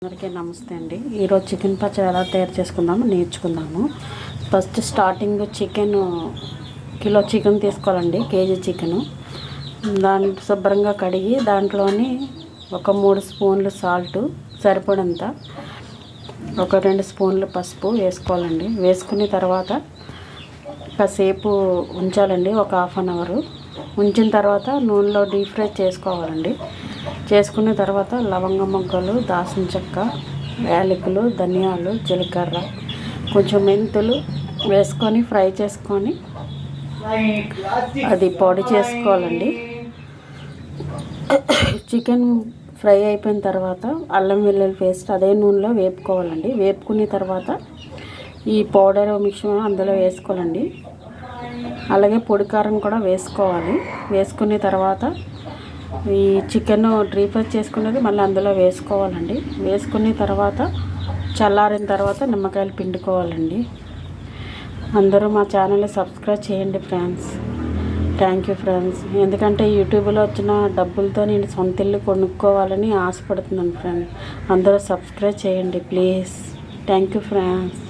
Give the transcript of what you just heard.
అందరికీ నమస్తే అండి. ఈరోజు చికెన్ పచ్చడి ఎలా తయారు చేసుకుందాము నేర్చుకుందాము. ఫస్ట్ స్టార్టింగ్ కిలో చికెన్ తీసుకోవాలండి. కేజీ చికెను దాన్ని శుభ్రంగా కడిగి దాంట్లోని ఒక 3 స్పూన్లు సాల్టు, సరిపడంత ఒక 2 స్పూన్లు పసుపు వేసుకోవాలండి. వేసుకున్న తర్వాత కాసేపు ఉంచాలండి, ఒక హాఫ్ అన్ అవర్ ఉంచిన తర్వాత నూనెలో డీప్ ఫ్రై చేసుకోవాలండి. చేసుకున్న తర్వాత లవంగ మొగ్గలు, దాల్చిన చెక్క, యాలకులు, ధనియాలు, జీలకర్ర, కొంచెం మెంతులు వేసుకొని ఫ్రై చేసుకొని అది పొడి చేసుకోవాలండి. చికెన్ ఫ్రై అయిపోయిన తర్వాత అల్లం వెల్లుల్లి పేస్ట్ అదే నూనెలో వేపుకోవాలండి. వేపుకున్న తర్వాత ఈ పౌడర్ మిక్చర్ అందులో వేసుకోవాలండి. అలాగే పొడి కారం కూడా వేసుకోవాలి. వేసుకున్న తర్వాత ఈ చికెన్ డీప్ ఫ్రై చేసుకునేది మళ్ళీ అందులో వేసుకోవాలండి. వేసుకున్న తర్వాత చల్లారిన తర్వాత నిమ్మకాయలు పిండుకోవాలండి. అందరూ మా ఛానల్ని సబ్స్క్రైబ్ చేయండి ఫ్రెండ్స్. Thank you friends. ఎందుకంటే యూట్యూబ్లో వచ్చిన డబ్బులతో నేను సొంత ఇల్లు కొనుక్కోవాలని ఆశపడుతున్నాను ఫ్రెండ్స్. అందరూ సబ్స్క్రైబ్ చేయండి ప్లీజ్. Thank you friends.